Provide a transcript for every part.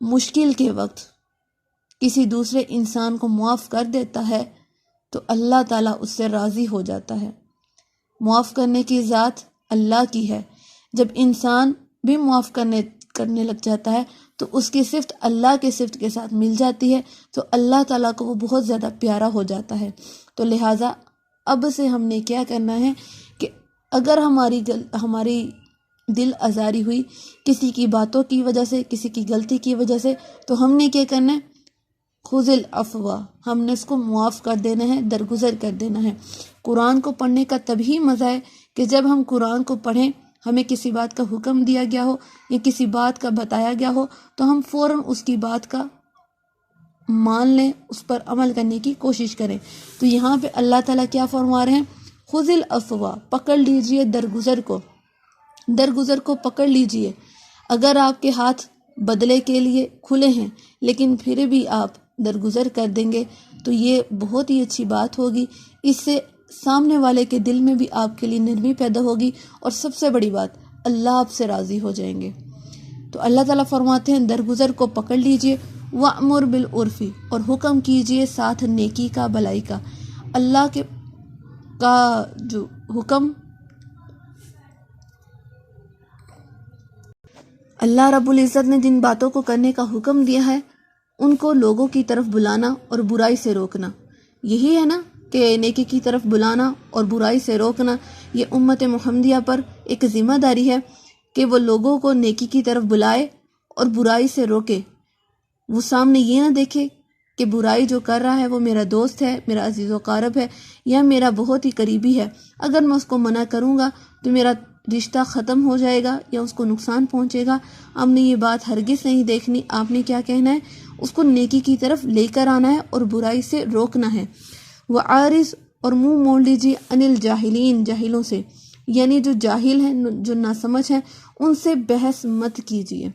مشکل کے وقت کسی دوسرے انسان کو معاف کر دیتا ہے تو اللہ تعالیٰ اس سے راضی ہو جاتا ہے۔ معاف کرنے کی ذات اللہ کی ہے۔ جب انسان بھی معاف کرنے لگ جاتا ہے تو اس کی صفت اللہ کے صفت کے ساتھ مل جاتی ہے، تو اللہ تعالیٰ کو وہ بہت زیادہ پیارا ہو جاتا ہے۔ تو لہٰذا اب سے ہم نے کیا کرنا ہے کہ اگر ہماری دل آزاری ہوئی کسی کی باتوں کی وجہ سے، کسی کی غلطی کی وجہ سے، تو ہم نے کیا کرنا ہے؟ خذ العفو، ہم نے اس کو معاف کر دینا ہے، درگزر کر دینا ہے۔ قرآن کو پڑھنے کا تبھی مزہ ہے کہ جب ہم قرآن کو پڑھیں، ہمیں کسی بات کا حکم دیا گیا ہو یا کسی بات کا بتایا گیا ہو تو ہم فوراً اس کی بات کا مان لیں، اس پر عمل کرنے کی کوشش کریں۔ تو یہاں پہ اللہ تعالیٰ کیا فرما رہے ہیں؟ خذ العفو، پکڑ لیجئے درگزر کو پکڑ لیجئے۔ اگر آپ کے ہاتھ بدلے کے لیے کھلے ہیں لیکن پھر بھی آپ درگزر کر دیں گے تو یہ بہت ہی اچھی بات ہوگی۔ اس سے سامنے والے کے دل میں بھی آپ کے لیے نرمی پیدا ہوگی، اور سب سے بڑی بات، اللہ آپ سے راضی ہو جائیں گے۔ تو اللہ تعالیٰ فرماتے ہیں درگزر کو پکڑ لیجئے، وَأْمُرْ بِالْعُرْفِ، اور حکم کیجئے ساتھ نیکی کا، بھلائی کا۔ اللہ کا جو حکم، اللہ رب العزت نے جن باتوں کو کرنے کا حکم دیا ہے ان کو لوگوں کی طرف بلانا اور برائی سے روکنا، یہی ہے نا کہ نیکی کی طرف بلانا اور برائی سے روکنا۔ یہ امت محمدیہ پر ایک ذمہ داری ہے کہ وہ لوگوں کو نیکی کی طرف بلائے اور برائی سے روکے۔ وہ سامنے یہ نہ دیکھے کہ برائی جو کر رہا ہے وہ میرا دوست ہے، میرا عزیز و قارب ہے یا میرا بہت ہی قریبی ہے، اگر میں اس کو منع کروں گا تو میرا رشتہ ختم ہو جائے گا یا اس کو نقصان پہنچے گا۔ آپ نے یہ بات ہرگز نہیں دیکھنی، آپ نے کیا کہنا ہے؟ اس کو نیکی کی طرف لے کر آنا ہے اور برائی سے روکنا ہے۔ وَعَارِضْ، اور منہ موڑ لیجیے، عَنِ الْجَاهِلِينَ، جاہلوں سے، یعنی جو جاہل ہیں، جو ناسمجھ ہیں، ان سے بحث مت کیجیے،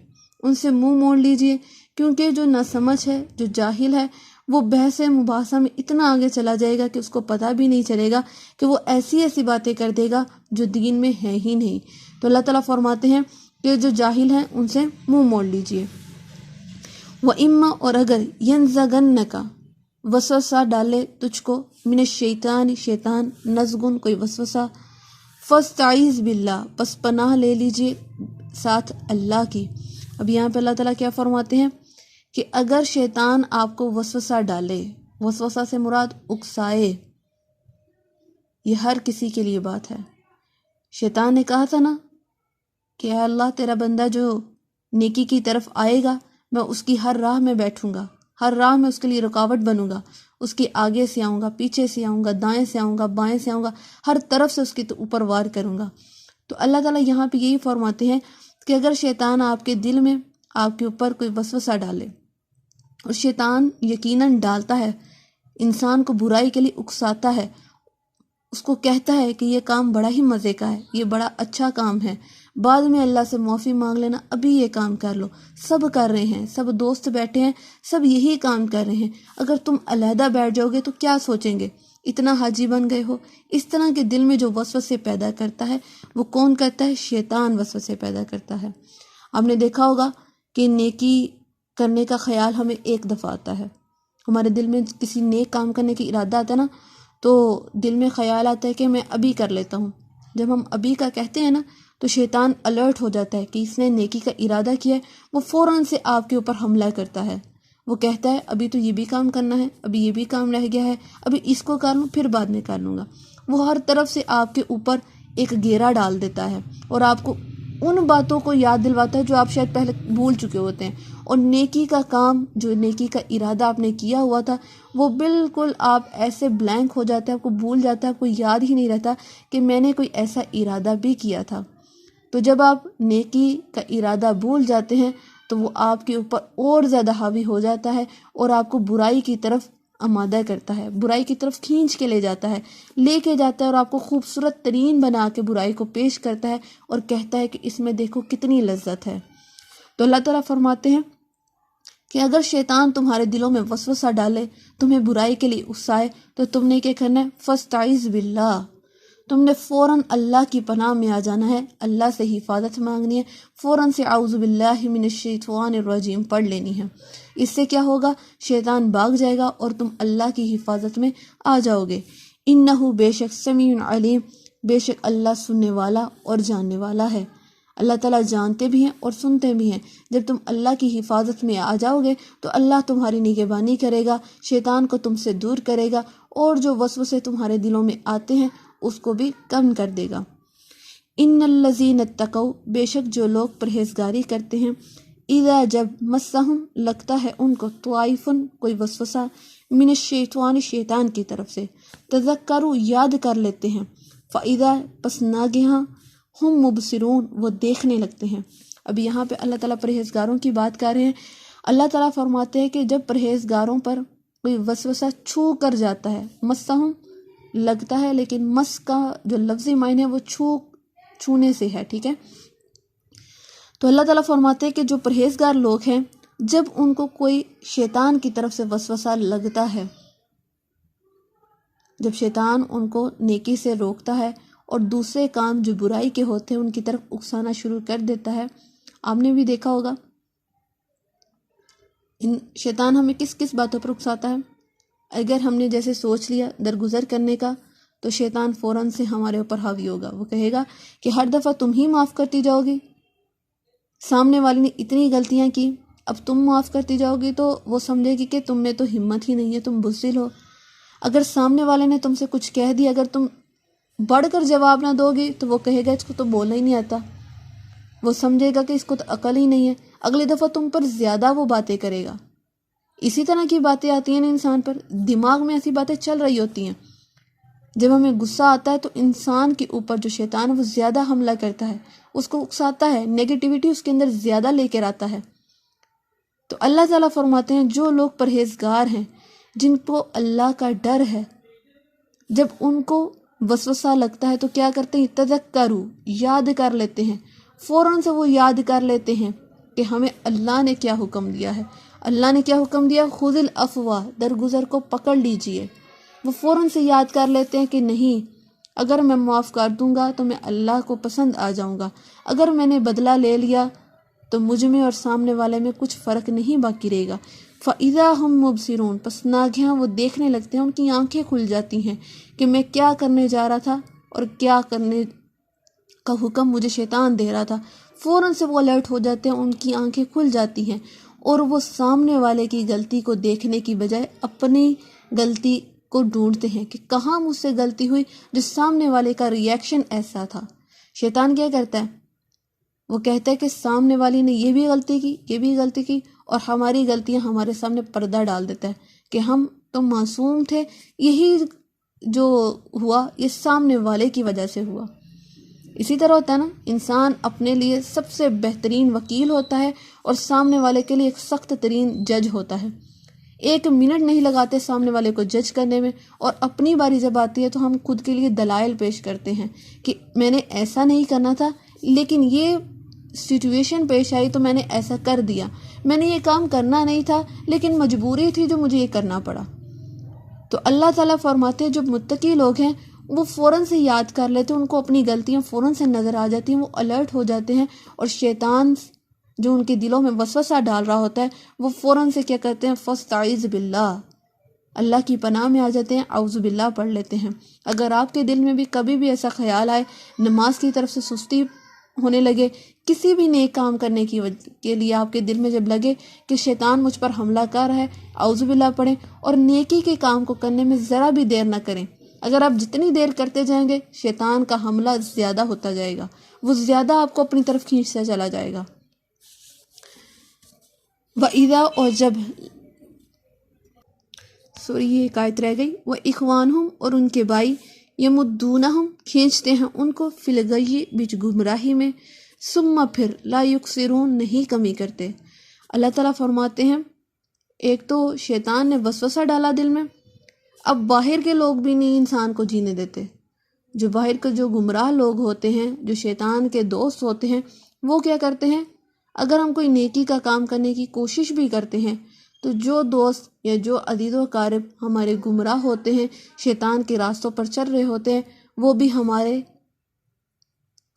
ان سے منہ موڑ لیجیے، کیونکہ جو ناسمجھ ہے، جو جاہل ہے، وہ بحث مباحثہ میں اتنا آگے چلا جائے گا کہ اس کو پتہ بھی نہیں چلے گا کہ وہ ایسی باتیں کر دے گا جو دین میں ہے ہی نہیں۔ تو اللہ تعالیٰ فرماتے ہیں کہ جو جاہل ہیں ان سے منہ موڑ لیجیے۔ وَإِمَّا، اور اگر يَنزَغَنَّكَ، وسوسہ ڈالے تجھ کو، من الشیطان، شیطان، نزغن، کوئی وسوسہ، فَاسْتَعِذْ بِاللَّہ، پس پناہ لے لیجیے ساتھ اللہ کی۔ اب یہاں پہ اللہ تعالیٰ کیا فرماتے ہیں کہ اگر شیطان آپ کو وسوسہ ڈالے، وسوسہ سے مراد اکسائے، یہ ہر کسی کے لیے بات ہے۔ شیطان نے کہا تھا نا کہ اے اللہ، تیرا بندہ جو نیکی کی طرف آئے گا میں اس کی ہر راہ میں بیٹھوں گا، ہر راہ میں اس کے لیے رکاوٹ بنوں گا، اس کے آگے سے آؤں گا، پیچھے سے آؤں گا، دائیں سے آؤں گا، بائیں سے آؤں گا، ہر طرف سے اس کے اوپر وار کروں گا۔ تو اللہ تعالیٰ یہاں پہ یہی فرماتے ہیں کہ اگر شیطان آپ کے دل میں، آپ کے اوپر کوئی وسوسہ ڈالے، اور شیطان یقیناً ڈالتا ہے، انسان کو برائی کے لیے اکساتا ہے، اس کو کہتا ہے کہ یہ کام بڑا ہی مزے کا ہے، یہ بڑا اچھا کام ہے، بعد میں اللہ سے معافی مانگ لینا، ابھی یہ کام کر لو، سب کر رہے ہیں، سب دوست بیٹھے ہیں، سب یہی کام کر رہے ہیں، اگر تم علیحدہ بیٹھ جاؤ گے تو کیا سوچیں گے، اتنا حاجی بن گئے ہو۔ اس طرح کے دل میں جو وسوسے پیدا کرتا ہے وہ کون کرتا ہے؟ شیطان وسوسے پیدا کرتا ہے۔ آپ نے دیکھا ہوگا کہ نیکی کرنے کا خیال ہمیں ایک دفعہ آتا ہے، ہمارے دل میں کسی نیک کام کرنے کی ارادہ آتا ہے نا، تو دل میں خیال آتا ہے کہ میں ابھی کر لیتا ہوں۔ جب ہم ابھی کا کہتے ہیں نا تو شیطان الرٹ ہو جاتا ہے کہ اس نے نیکی کا ارادہ کیا ہے، وہ فوراً سے آپ کے اوپر حملہ کرتا ہے۔ وہ کہتا ہے ابھی تو یہ بھی کام کرنا ہے، ابھی یہ بھی کام رہ گیا ہے، ابھی اس کو کر لوں، پھر بعد میں کر لوں گا۔ وہ ہر طرف سے آپ کے اوپر ایک گھیرا ڈال دیتا ہے اور آپ کو ان باتوں کو یاد دلواتا ہے جو آپ شاید پہلے بھول چکے ہوتے ہیں، اور نیکی کا کام، جو نیکی کا ارادہ آپ نے کیا ہوا تھا، وہ بالکل آپ ایسے بلینک ہو جاتے ہیں، آپ کو بھول جاتا ہے، آپ کو یاد ہی نہیں رہتا کہ میں نے کوئی ایسا ارادہ بھی کیا تھا۔ تو جب آپ نیکی کا ارادہ بھول جاتے ہیں تو وہ آپ کے اوپر اور زیادہ حاوی ہو جاتا ہے اور آپ کو برائی کی طرف آمادہ کرتا ہے، برائی کی طرف کھینچ کے لے جاتا ہے اور آپ کو خوبصورت ترین بنا کے برائی کو پیش کرتا ہے اور کہتا ہے کہ اس میں دیکھو کتنی لذت ہے۔ تو اللہ تعالیٰ فرماتے ہیں کہ اگر شیطان تمہارے دلوں میں وسوسہ ڈالے، تمہیں برائی کے لیے اکسائے، تو تم نے کیا کرنا ہے؟ فاستعذ باللہ، تم نے فوراً اللہ کی پناہ میں آ جانا ہے، اللہ سے حفاظت مانگنی ہے، فوراً سے اعوذ باللہ من الشیطان الرجیم پڑھ لینی ہے۔ اس سے کیا ہوگا؟ شیطان بھاگ جائے گا اور تم اللہ کی حفاظت میں آ جاؤ گے۔ انہ بے شک سمیع علیم، بے شک اللہ سننے والا اور جاننے والا ہے۔ اللہ تعالیٰ جانتے بھی ہیں اور سنتے بھی ہیں۔ جب تم اللہ کی حفاظت میں آ جاؤ گے تو اللہ تمہاری نگہبانی کرے گا، شیطان کو تم سے دور کرے گا، اور جو وسوسے تمہارے دلوں میں آتے ہیں اس کو بھی کم کر دے گا۔ ان الذین اتقوا، بے شک جو لوگ پرہیزگاری کرتے ہیں، اذا جب مسہم لگتا ہے ان کو طائف کوئی وسوسہ، من الشیطان شیطان کی طرف سے، تذکروا یاد کر لیتے ہیں، فاذا پس ناگہاں ہم مبصرون وہ دیکھنے لگتے ہیں۔ اب یہاں پہ اللہ تعالیٰ پرہیزگاروں کی بات کر رہے ہیں۔ اللہ تعالیٰ فرماتے ہیں کہ جب پرہیزگاروں پر کوئی وسوسہ چھو کر جاتا ہے، مسہم لگتا ہے، لیکن مس کا جو لفظی معنی ہے وہ چھونے سے ہے، ٹھیک ہے؟ تو اللہ تعالیٰ فرماتے ہیں کہ جو پرہیزگار لوگ ہیں، جب ان کو کوئی شیطان کی طرف سے وسوسہ لگتا ہے، جب شیطان ان کو نیکی سے روکتا ہے اور دوسرے کام جو برائی کے ہوتے ہیں ان کی طرف اکسانا شروع کر دیتا ہے، آپ نے بھی دیکھا ہوگا شیطان ہمیں کس کس باتوں پر اکساتا ہے۔ اگر ہم نے جیسے سوچ لیا درگزر کرنے کا، تو شیطان فوراً سے ہمارے اوپر حاوی ہوگا، وہ کہے گا کہ ہر دفعہ تم ہی معاف کرتی جاؤ گی، سامنے والی نے اتنی غلطیاں کی، اب تم معاف کرتی جاؤ گی تو وہ سمجھے گی کہ تم میں تو ہمت ہی نہیں ہے، تم بزدل ہو۔ اگر سامنے والے نے تم سے کچھ کہہ دیا، اگر تم بڑھ کر جواب نہ دو گی تو وہ کہے گا اس کو تو بولنا ہی نہیں آتا، وہ سمجھے گا کہ اس کو تو عقل ہی نہیں ہے، اگلی دفعہ تم پر زیادہ وہ باتیں کرے گا۔ اسی طرح کی باتیں آتی ہیں نا انسان پر، دماغ میں ایسی باتیں چل رہی ہوتی ہیں۔ جب ہمیں غصہ آتا ہے تو انسان کے اوپر جو شیطان ہے وہ زیادہ حملہ کرتا ہے، اس کو اکساتا ہے، نیگیٹیوٹی اس کے اندر زیادہ لے کر آتا ہے۔ تو اللہ تعالیٰ فرماتے ہیں جو لوگ پرہیزگار ہیں، جن کو اللہ کا ڈر ہے، جب ان کو وسوسہ لگتا ہے تو کیا کرتے ہیں؟ تذکروا یاد کر لیتے ہیں، فوراً سے وہ یاد کر لیتے ہیں کہ ہمیں اللہ نے کیا حکم دیا ہے۔ اللہ نے کیا حکم دیا؟ خذ العفو، درگزر کو پکڑ لیجئے۔ وہ فوراً سے یاد کر لیتے ہیں کہ نہیں، اگر میں معاف کر دوں گا تو میں اللہ کو پسند آ جاؤں گا، اگر میں نے بدلہ لے لیا تو مجھ میں اور سامنے والے میں کچھ فرق نہیں باقی رہے گا۔ فَإِذَا هُمْ مُبْصِرُونَ، پس ناگہاں وہ دیکھنے لگتے ہیں، ان کی آنکھیں کھل جاتی ہیں کہ میں کیا کرنے جا رہا تھا اور کیا کرنے کا حکم مجھے شیطان دے رہا تھا۔ فوراً سے وہ الرٹ ہو جاتے ہیں، ان کی آنکھیں کھل جاتی ہیں، اور وہ سامنے والے کی غلطی کو دیکھنے کی بجائے اپنی غلطی کو ڈھونڈتے ہیں کہ کہاں مجھ سے غلطی ہوئی، جو سامنے والے کا ریئیکشن ایسا تھا۔ شیطان کیا کرتا ہے؟ وہ کہتا ہے کہ سامنے والی نے یہ بھی غلطی کی، یہ بھی غلطی کی، اور ہماری غلطیاں ہمارے سامنے پردہ ڈال دیتا ہے کہ ہم تو معصوم تھے، یہی جو ہوا یہ سامنے والے کی وجہ سے ہوا۔ اسی طرح ہوتا ہے نا، انسان اپنے لیے سب سے بہترین وکیل ہوتا ہے اور سامنے والے کے لیے ایک سخت ترین جج ہوتا ہے۔ ایک منٹ نہیں لگاتے سامنے والے کو جج کرنے میں، اور اپنی باری جب آتی ہے تو ہم خود کے لیے دلائل پیش کرتے ہیں کہ میں نے ایسا نہیں کرنا تھا، لیکن یہ سچویشن پیش آئی تو میں نے ایسا کر دیا، میں نے یہ کام کرنا نہیں تھا لیکن مجبوری تھی جو مجھے یہ کرنا پڑا۔ تو اللہ تعالیٰ فرماتے ہیں جو متقی لوگ ہیں وہ فوراً سے یاد کر لیتے ہیں، ان کو اپنی غلطیاں فوراً سے نظر آ جاتی ہیں، وہ الرٹ ہو جاتے ہیں، اور شیطان جو ان کے دلوں میں وسوسہ ڈال رہا ہوتا ہے وہ فوراً سے کیا کرتے ہیں؟ فاستعذ باللہ، اللہ کی پناہ میں آ جاتے ہیں، اعوذ باللہ پڑھ لیتے ہیں۔ اگر آپ کے دل میں بھی کبھی بھی ایسا خیال آئے، نماز کی طرف سے سستی ہونے لگے، کسی بھی نیک کام کرنے کے لیے آپ کے دل میں جب لگے کہ شیطان مجھ پر حملہ کر رہا ہے، اعوذ باللہ پڑھیں، اور نیکی کے کام کو کرنے میں ذرا بھی دیر نہ کریں۔ اگر آپ جتنی دیر کرتے جائیں گے شیطان کا حملہ زیادہ ہوتا جائے گا، وہ زیادہ آپ کو اپنی طرف کھینچتا چلا جائے گا۔ وَإِذَا، اور جب یہ ایک آیت رہ گئی، وَإِخْوَانُهُمْ، اور ان کے بھائی، يَمُدُّونَهُمْ کھینچتے ہیں ان کو، فِي الْغَيِّ بِچ گمراہی میں، ثُمَّ پھر لَا يُقْصِرُونَ نہیں کمی کرتے۔ اللہ تعالیٰ فرماتے ہیں ایک تو شیطان نے وسوسہ ڈالا دل میں، اب باہر کے لوگ بھی نہیں انسان کو جینے دیتے، جو باہر کے جو گمراہ لوگ ہوتے ہیں، جو شیطان کے دوست ہوتے ہیں، وہ کیا کرتے ہیں؟ اگر ہم کوئی نیکی کا کام کرنے کی کوشش بھی کرتے ہیں تو جو دوست یا جو عزیز و اقارب ہمارے گمراہ ہوتے ہیں، شیطان کے راستوں پر چل رہے ہوتے ہیں، وہ بھی ہمارے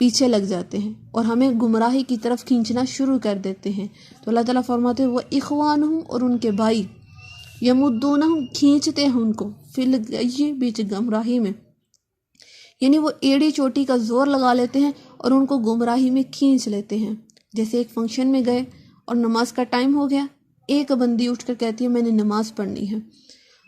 پیچھے لگ جاتے ہیں اور ہمیں گمراہی کی طرف کھینچنا شروع کر دیتے ہیں۔ تو اللہ تعالیٰ فرماتے ہیں وہ اخوانہم، اور ان کے بھائی، یمدونہم، کھینچتے ہیں ان کو، فی الغی، بیچ گمراہی میں، یعنی وہ ایڑی چوٹی کا زور لگا لیتے ہیں اور ان کو گمراہی میں کھینچ لیتے ہیں۔ جیسے ایک فنکشن میں گئے اور نماز کا ٹائم ہو گیا، ایک بندی اٹھ کر کہتی ہے میں نے نماز پڑھنی ہے،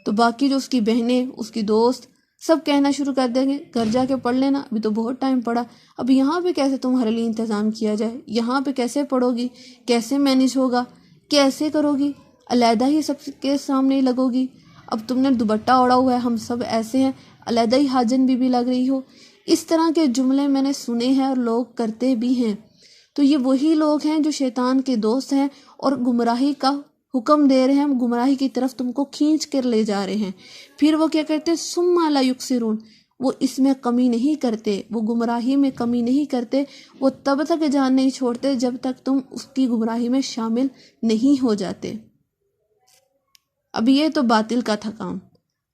تو باقی جو اس کی بہنیں، اس کی دوست، سب کہنا شروع کر دیں گے گھر جا کے پڑھ لینا، ابھی تو بہت ٹائم پڑا، اب یہاں پہ کیسے تمہارے لیے انتظام کیا جائے، یہاں پہ کیسے پڑھو گی، کیسے مینیج ہوگا، کیسے کرو گی، علیحدہ ہی سب کے سامنے لگو گی، اب تم نے دوپٹہ اوڑا ہوا ہے، ہم سب ایسے ہیں، علیحدہ ہی حاجن بی لگ رہی ہو۔ اس طرح کے جملے میں نے سنے ہیں اور لوگ کرتے بھی ہیں۔ تو یہ وہی لوگ ہیں جو شیطان کے دوست ہیں اور گمراہی کا حکم دے رہے ہیں، ہم گمراہی کی طرف تم کو کھینچ کر لے جا رہے ہیں۔ پھر وہ کیا کرتے ہیں، ثم لا یقصرون، وہ اس میں کمی نہیں کرتے، وہ گمراہی میں کمی نہیں کرتے، وہ تب تک جان نہیں چھوڑتے جب تک تم اس کی گمراہی میں شامل نہیں ہو جاتے۔ اب یہ تو باطل کا تھا کام،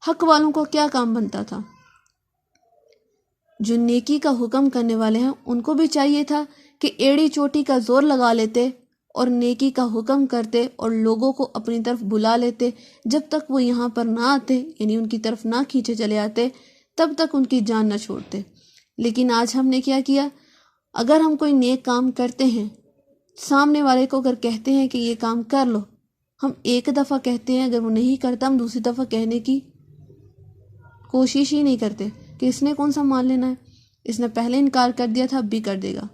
حق والوں کو کیا کام بنتا تھا؟ جو نیکی کا حکم کرنے والے ہیں ان کو بھی چاہیے تھا کہ ایڑی چوٹی کا زور لگا لیتے اور نیکی کا حکم کرتے اور لوگوں کو اپنی طرف بلا لیتے، جب تک وہ یہاں پر نہ آتے، یعنی ان کی طرف نہ کھینچے چلے آتے، تب تک ان کی جان نہ چھوڑتے۔ لیکن آج ہم نے کیا کیا، اگر ہم کوئی نیک کام کرتے ہیں، سامنے والے کو اگر کہتے ہیں کہ یہ کام کر لو، ہم ایک دفعہ کہتے ہیں، اگر وہ نہیں کرتا ہم دوسری دفعہ کہنے کی کوشش ہی نہیں کرتے کہ اس نے کون سا مان لینا ہے، اس نے پہلے انکار کر دیا تھا اب بھی کر دے گا۔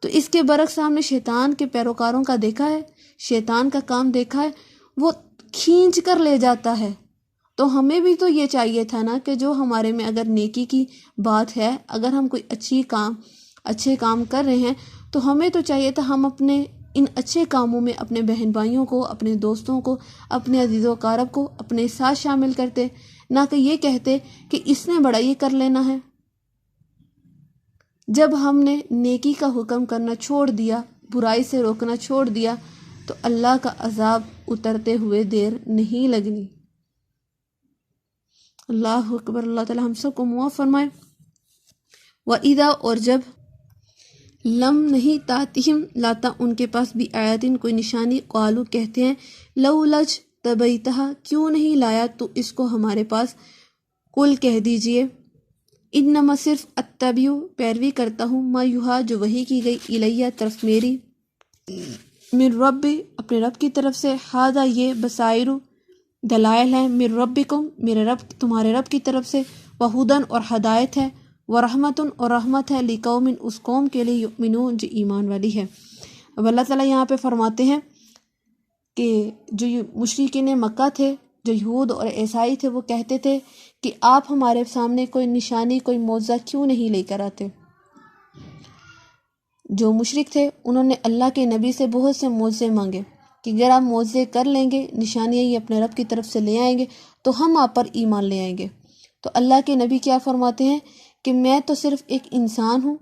تو اس کے برعکس ہم نے شیطان کے پیروکاروں کا دیکھا ہے، شیطان کا کام دیکھا ہے، وہ کھینچ کر لے جاتا ہے۔ تو ہمیں بھی تو یہ چاہیے تھا نا کہ جو ہمارے میں اگر نیکی کی بات ہے، اگر ہم کوئی اچھے کام کر رہے ہیں، تو ہمیں تو چاہیے تھا ہم اپنے ان اچھے کاموں میں اپنے بہن بھائیوں کو، اپنے دوستوں کو، اپنے عزیز و اقارب کو اپنے ساتھ شامل کرتے، نہ کہ یہ کہتے کہ اس نے بڑا یہ کر لینا ہے۔ جب ہم نے نیکی کا حکم کرنا چھوڑ دیا، برائی سے روکنا چھوڑ دیا، تو اللہ کا عذاب اترتے ہوئے دیر نہیں لگنی۔ اللہ اکبر، اللہ تعالی ہم سب کو معاف فرمائے۔ وَإِذَا، اور جب، لم نہیں تاتہم، لاتا ان کے پاس بھی آیاتن کوئی نشانی، قالو کہتے ہیں، لو لج تبیتہا، کیوں نہیں لایا تو اس کو ہمارے پاس، قل کہہ دیجئے، انما صرف اتبعو، پیروی کرتا ہوں، ما یوحا، جو وحی کی گئی، الیہ، طرف میری، من رب، اپنے رب کی طرف سے، ہذا، یہ، بصائر، دلائل ہیں، من ربکم، میرے رب، تمہارے رب کی طرف سے، وہدن، اور ہدایت ہے، ورحمتن، اور رحمت ہے، لقوم، اس قوم کے لیے، یؤمنون، جو ایمان والی ہے۔ اب اللہ تعالیٰ یہاں پہ فرماتے ہیں کہ جو مشرکین مکہ تھے، جو یہود اور عیسائی تھے، وہ کہتے تھے کہ آپ ہمارے سامنے کوئی نشانی، کوئی معجزہ کیوں نہیں لے کر آتے۔ جو مشرک تھے انہوں نے اللہ کے نبی سے بہت سے معجزے مانگے کہ اگر آپ معجزے کر لیں گے، نشانیاں یہ اپنے رب کی طرف سے لے آئیں گے تو ہم آپ پر ایمان لے آئیں گے۔ تو اللہ کے نبی کیا فرماتے ہیں کہ میں تو صرف ایک انسان ہوں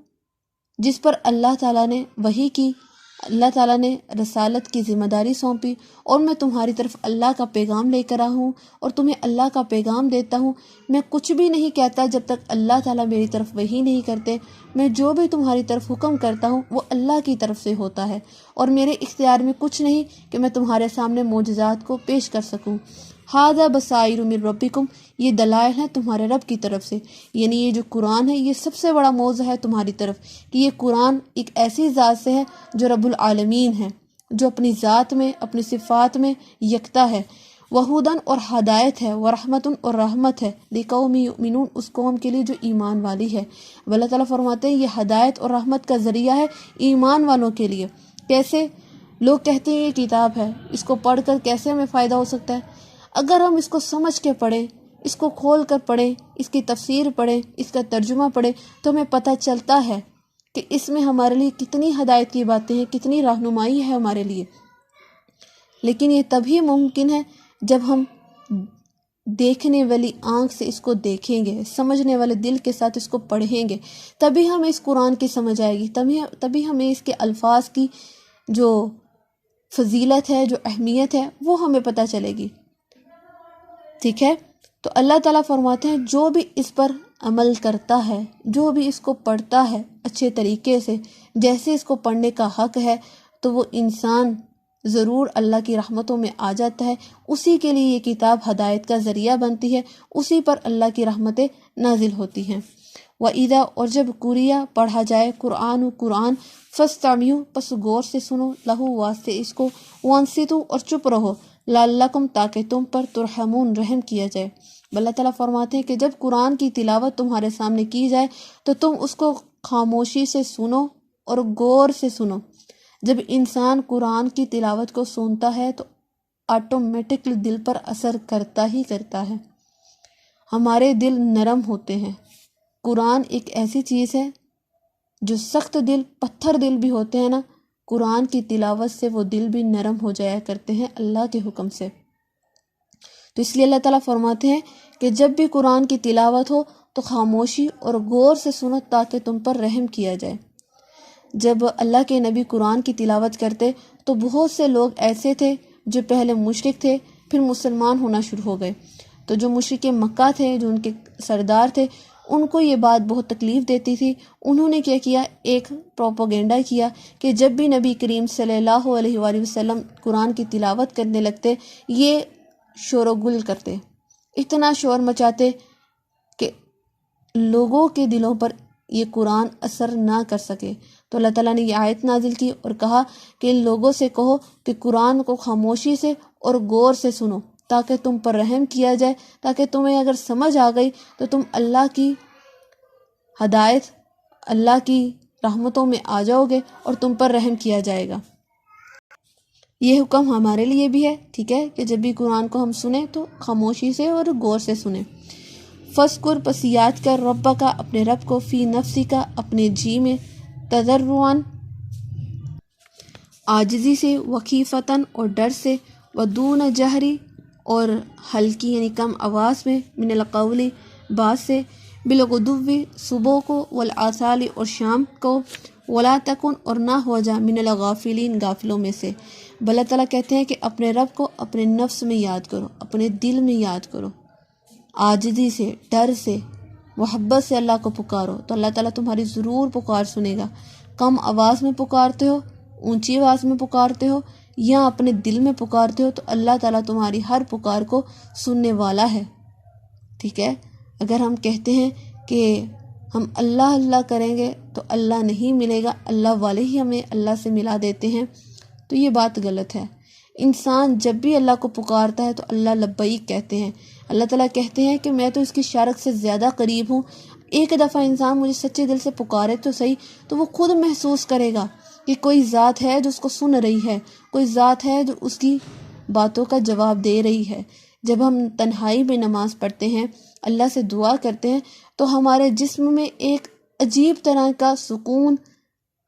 جس پر اللہ تعالیٰ نے وحی کی، اللہ تعالیٰ نے رسالت کی ذمہ داری سونپی، اور میں تمہاری طرف اللہ کا پیغام لے کر آیا ہوں اور تمہیں اللہ کا پیغام دیتا ہوں۔ میں کچھ بھی نہیں کہتا جب تک اللہ تعالیٰ میری طرف وحی نہیں کرتے۔ میں جو بھی تمہاری طرف حکم کرتا ہوں وہ اللہ کی طرف سے ہوتا ہے، اور میرے اختیار میں کچھ نہیں کہ میں تمہارے سامنے معجزات کو پیش کر سکوں۔ ھذا بصائر من ربکم، یہ دلائل ہیں تمہارے رب کی طرف سے، یعنی یہ جو قرآن ہے یہ سب سے بڑا معجزہ ہے تمہاری طرف، کہ یہ قرآن ایک ایسی ذات سے ہے جو رب العالمین ہے، جو اپنی ذات میں، اپنی صفات میں یکتا ہے، وہدن، اور ہدایت ہے، ورحمتن، اور رحمت ہے، لقوم یؤمنون، اس قوم کے لیے جو ایمان والی ہے۔ اب اللہ تعالیٰ فرماتے ہیں یہ ہدایت اور رحمت کا ذریعہ ہے ایمان والوں کے لیے۔ کیسے؟ لوگ کہتے ہیں یہ کتاب ہے، اس کو پڑھ کر کیسے ہمیں فائدہ ہو سکتا ہے؟ اگر ہم اس کو سمجھ کے پڑھیں، اس کو کھول کر پڑھیں، اس کی تفسیر پڑھیں، اس کا ترجمہ پڑھیں، تو ہمیں پتہ چلتا ہے کہ اس میں ہمارے لیے کتنی ہدایت کی باتیں ہیں، کتنی رہنمائی ہے ہمارے لیے۔ لیکن یہ تبھی ممکن ہے جب ہم دیکھنے والی آنکھ سے اس کو دیکھیں گے، سمجھنے والے دل کے ساتھ اس کو پڑھیں گے، تبھی ہمیں اس قرآن کی سمجھ آئے گی، تبھی ہمیں اس کے الفاظ کی جو فضیلت ہے، جو اہمیت ہے، وہ ہمیں پتہ چلے گی۔ ٹھیک ہے؟ تو اللہ تعالیٰ فرماتے ہیں جو بھی اس پر عمل کرتا ہے، جو بھی اس کو پڑھتا ہے اچھے طریقے سے جیسے اس کو پڑھنے کا حق ہے، تو وہ انسان ضرور اللہ کی رحمتوں میں آ جاتا ہے۔ اسی کے لیے یہ کتاب ہدایت کا ذریعہ بنتی ہے، اسی پر اللہ کی رحمتیں نازل ہوتی ہیں۔ وَإِذَا اور جب قُرِئَ پڑھا جائے قرآن فَاسْتَمِعُوا پس غور سے سنو، لہو واسطے اس کو، وَانصِتُوا اور چپ رہو، لَعَلَّکُمْ تاکہ تم پر ترحمون رحم کیا جائے۔ اللہ تعالیٰ فرماتے ہیں کہ جب قرآن کی تلاوت تمہارے سامنے کی جائے تو تم اس کو خاموشی سے سنو اور غور سے سنو۔ جب انسان قرآن کی تلاوت کو سنتا ہے تو آٹومیٹکلی دل پر اثر کرتا ہی کرتا ہے، ہمارے دل نرم ہوتے ہیں۔ قرآن ایک ایسی چیز ہے جو سخت دل، پتھر دل بھی ہوتے ہیں نا، قرآن کی تلاوت سے وہ دل بھی نرم ہو جایا کرتے ہیں اللہ کے حکم سے۔ تو اس لیے اللہ تعالیٰ فرماتے ہیں کہ جب بھی قرآن کی تلاوت ہو تو خاموشی اور غور سے سنو تاکہ تم پر رحم کیا جائے۔ جب اللہ کے نبی قرآن کی تلاوت کرتے تو بہت سے لوگ ایسے تھے جو پہلے مشرک تھے پھر مسلمان ہونا شروع ہو گئے، تو جو مشرک مکہ تھے، جو ان کے سردار تھے، ان کو یہ بات بہت تکلیف دیتی تھی۔ انہوں نے کیا کیا، ایک پروپیگنڈا کیا کہ جب بھی نبی کریم صلی اللہ علیہ وآلہ وسلم قرآن کی تلاوت کرنے لگتے، یہ شور و گل کرتے، اتنا شور مچاتے کہ لوگوں کے دلوں پر یہ قرآن اثر نہ کر سکے۔ تو اللہ تعالیٰ نے یہ آیت نازل کی اور کہا کہ ان لوگوں سے کہو کہ قرآن کو خاموشی سے اور غور سے سنو تاکہ تم پر رحم کیا جائے، تاکہ تمہیں اگر سمجھ آ گئی تو تم اللہ کی ہدایت، اللہ کی رحمتوں میں آ جاؤ گے اور تم پر رحم کیا جائے گا۔ یہ حکم ہمارے لیے بھی ہے، ٹھیک ہے، کہ جب بھی قرآن کو ہم سنیں تو خاموشی سے اور غور سے سنیں۔ فذکر پس یاد کر ربک اپنے رب کو، فی نفسک اپنے جی میں، تضرعاً عاجزی سے، وخیفتاً اور ڈر سے، ودون جہری اور ہلکی یعنی کم آواز میں، من القول بات سے، بالغدو صبح کو، والآصال اور شام کو، ولا تکن اور نہ ہو جا من الغافلین غافلوں میں سے۔ اللہ تعالیٰ کہتے ہیں کہ اپنے رب کو اپنے نفس میں یاد کرو، اپنے دل میں یاد کرو، عاجزی سے، ڈر سے، محبت سے اللہ کو پکارو تو اللہ تعالیٰ تمہاری ضرور پکار سنے گا۔ کم آواز میں پکارتے ہو، اونچی آواز میں پکارتے ہو یا اپنے دل میں پکارتے ہو تو اللہ تعالیٰ تمہاری ہر پکار کو سننے والا ہے، ٹھیک ہے۔ اگر ہم کہتے ہیں کہ ہم اللہ اللہ کریں گے تو اللہ نہیں ملے گا، اللہ والے ہی ہمیں اللہ سے ملا دیتے ہیں، تو یہ بات غلط ہے۔ انسان جب بھی اللہ کو پکارتا ہے تو اللہ لبیک کہتے ہیں۔ اللہ تعالیٰ کہتے ہیں کہ میں تو اس کی شارک سے زیادہ قریب ہوں۔ ایک دفعہ انسان مجھے سچے دل سے پکارے تو صحیح، تو وہ خود محسوس کرے گا کہ کوئی ذات ہے جو اس کو سن رہی ہے، کوئی ذات ہے جو اس کی باتوں کا جواب دے رہی ہے۔ جب ہم تنہائی میں نماز پڑھتے ہیں، اللہ سے دعا کرتے ہیں تو ہمارے جسم میں ایک عجیب طرح کا سکون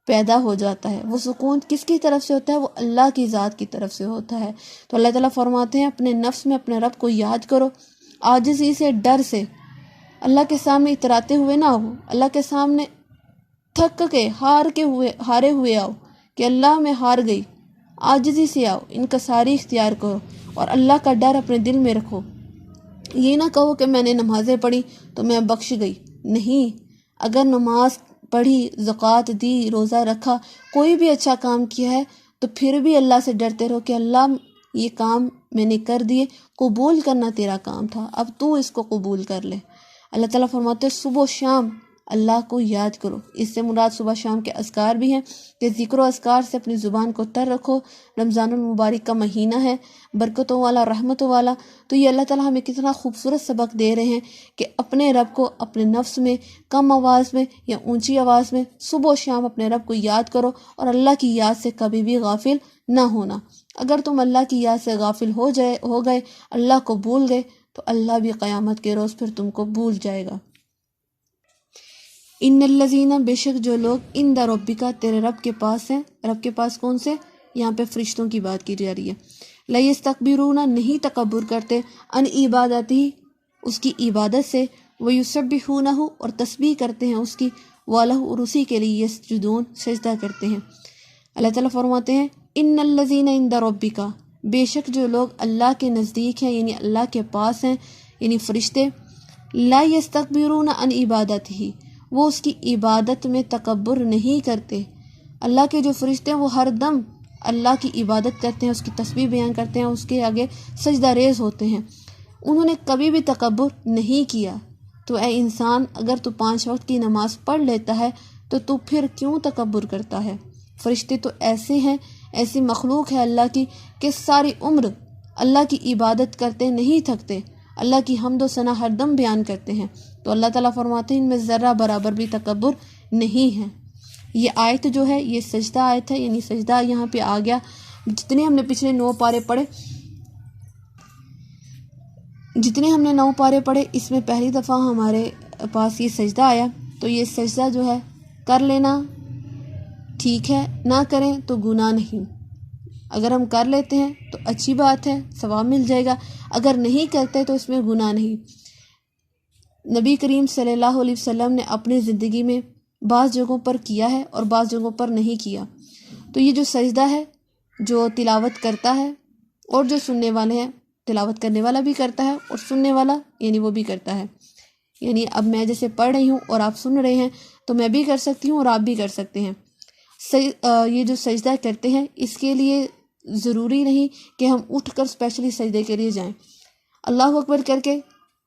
پیدا ہو جاتا ہے۔ وہ سکون کس کی طرف سے ہوتا ہے؟ وہ اللہ کی ذات کی طرف سے ہوتا ہے۔ تو اللہ تعالیٰ فرماتے ہیں اپنے نفس میں اپنے رب کو یاد کرو، عاجزی سے، ڈر سے، اللہ کے سامنے اتراتے ہوئے نہ ہو، اللہ کے سامنے تھک کے ہارے ہوئے آؤ کہ اللہ میں ہار گئی، عاجزی سے آؤ، انکساری اختیار کرو اور اللہ کا ڈر اپنے دل میں رکھو۔ یہ نہ کہو کہ میں نے نمازیں پڑھی تو میں بخش گئی، نہیں، اگر نماز پڑھی، زکوٰۃ دی، روزہ رکھا، کوئی بھی اچھا کام کیا ہے تو پھر بھی اللہ سے ڈرتے رہو کہ اللہ یہ کام میں نے کر دیے، قبول کرنا تیرا کام تھا، اب تو اس کو قبول کر لے۔ اللہ تعالیٰ فرماتے ہیں صبح و شام اللہ کو یاد کرو۔ اس سے مراد صبح شام کے اذکار بھی ہیں کہ ذکر و اذکار سے اپنی زبان کو تر رکھو۔ رمضان المبارک کا مہینہ ہے، برکتوں والا، رحمتوں والا، تو یہ اللہ تعالیٰ ہمیں کتنا خوبصورت سبق دے رہے ہیں کہ اپنے رب کو اپنے نفس میں کم آواز میں یا اونچی آواز میں صبح و شام اپنے رب کو یاد کرو اور اللہ کی یاد سے کبھی بھی غافل نہ ہونا۔ اگر تم اللہ کی یاد سے غافل ہو گئے، اللہ کو بھول گئے، تو اللہ بھی قیامت کے روز پھر تم کو بھول جائے گا۔ ان الذین بے شک جو لوگ عند ربک تیرے رب کے پاس ہیں، رب کے پاس کون سے؟ یہاں پہ فرشتوں کی بات کی جا رہی ہے۔ لا یستکبرون نہیں تکبر کرتے، ان عبادتہ اس کی عبادت سے، ویسبحونہ اور تسبیح کرتے ہیں اس کی، والہ اور اسی کے لیے یسجدون سجدہ کرتے ہیں۔ اللہ تعالیٰ فرماتے ہیں ان الذین عند ربک بے شک جو لوگ اللہ کے نزدیک ہیں یعنی اللہ کے پاس ہیں یعنی فرشتے، لا یستکبرون عن عبادتہ، وہ اس کی عبادت میں تکبر نہیں کرتے۔ اللہ کے جو فرشتے ہیں وہ ہر دم اللہ کی عبادت کرتے ہیں، اس کی تسبیح بیان کرتے ہیں، اس کے آگے سجدہ ریز ہوتے ہیں، انہوں نے کبھی بھی تکبر نہیں کیا۔ تو اے انسان، اگر تو 5 وقت کی نماز پڑھ لیتا ہے تو پھر کیوں تکبر کرتا ہے؟ فرشتے تو ایسے ہیں، ایسی مخلوق ہے اللہ کی کہ ساری عمر اللہ کی عبادت کرتے نہیں تھکتے، اللہ کی حمد و ثنا ہر دم بیان کرتے ہیں۔ تو اللہ تعالیٰ فرماتے ہیں ان میں ذرہ برابر بھی تکبر نہیں ہے۔ یہ آیت جو ہے یہ سجدہ آیت ہے، یعنی سجدہ یہاں پہ آ گیا۔ جتنے ہم نے پچھلے 9 پارے پڑھے اس میں پہلی دفعہ ہمارے پاس یہ سجدہ آیا، تو یہ سجدہ جو ہے کر لینا ٹھیک ہے، نہ کریں تو گناہ نہیں۔ اگر ہم کر لیتے ہیں تو اچھی بات ہے، ثواب مل جائے گا، اگر نہیں کرتے تو اس میں گناہ نہیں۔ نبی کریم صلی اللہ علیہ وسلم نے اپنی زندگی میں بعض جگہوں پر کیا ہے اور بعض جگہوں پر نہیں کیا۔ تو یہ جو سجدہ ہے، جو تلاوت کرتا ہے اور جو سننے والے ہیں، تلاوت کرنے والا بھی کرتا ہے اور سننے والا یعنی وہ بھی کرتا ہے، یعنی اب میں جیسے پڑھ رہی ہوں اور آپ سن رہے ہیں تو میں بھی کر سکتی ہوں اور آپ بھی کر سکتے ہیں۔ یہ جو سجدہ کرتے ہیں اس کے لیے ضروری نہیں کہ ہم اٹھ کر اسپیشلی سجدے کے لیے جائیں، اللہ اکبر کر کے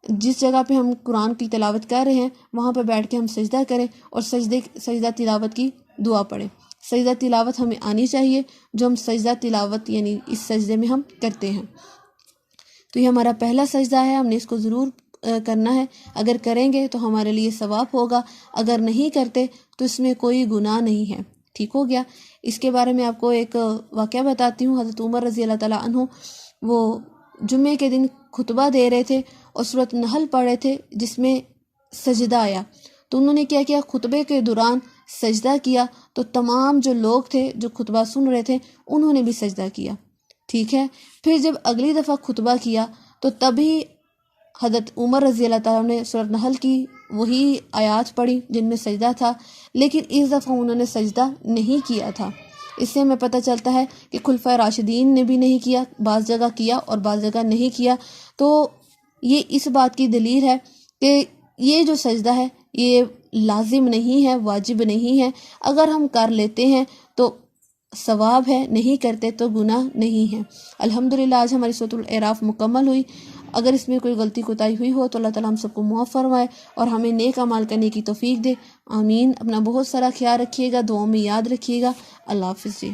جس جگہ پہ ہم قرآن کی تلاوت کر رہے ہیں وہاں پہ بیٹھ کے ہم سجدہ کریں اور سجدہ تلاوت کی دعا پڑھیں۔ سجدہ تلاوت ہمیں آنی چاہیے، جو ہم سجدہ تلاوت یعنی اس سجدے میں ہم کرتے ہیں۔ تو یہ ہمارا پہلا سجدہ ہے، ہم نے اس کو ضرور کرنا ہے، اگر کریں گے تو ہمارے لیے ثواب ہوگا، اگر نہیں کرتے تو اس میں کوئی گناہ نہیں ہے۔ ٹھیک ہو گیا۔ اس کے بارے میں آپ کو ایک واقعہ بتاتی ہوں۔ حضرت عمر رضی اللہ تعالیٰ عنہ وہ جمعے کے دن خطبہ دے رہے تھے اور سورۃ نحل پڑھ رہے تھے جس میں سجدہ آیا، تو انہوں نے کیا کیا، خطبے کے دوران سجدہ کیا، تو تمام جو لوگ تھے جو خطبہ سن رہے تھے انہوں نے بھی سجدہ کیا۔ ٹھیک ہے۔ پھر جب اگلی دفعہ خطبہ کیا تو تبھی حضرت عمر رضی اللہ تعالیٰ نے سورۃ نحل کی وہی آیات پڑھی جن میں سجدہ تھا، لیکن اس دفعہ انہوں نے سجدہ نہیں کیا تھا۔ اس سے ہمیں پتہ چلتا ہے کہ خلفائے راشدین نے بھی نہیں کیا، بعض جگہ کیا اور بعض جگہ نہیں کیا۔ تو یہ اس بات کی دلیل ہے کہ یہ جو سجدہ ہے یہ لازم نہیں ہے، واجب نہیں ہے، اگر ہم کر لیتے ہیں تو ثواب ہے، نہیں کرتے تو گناہ نہیں ہے۔ الحمدللہ آج ہماری سورۃ الاعراف مکمل ہوئی۔ اگر اس میں کوئی غلطی کوتاہی ہوئی ہو تو اللہ تعالیٰ ہم سب کو معاف فرمائے اور ہمیں نیک اعمال کرنے کی توفیق دے، آمین۔ اپنا بہت سارا خیال رکھیے گا، دعاؤں میں یاد رکھیے گا۔ اللہ حافظ جی۔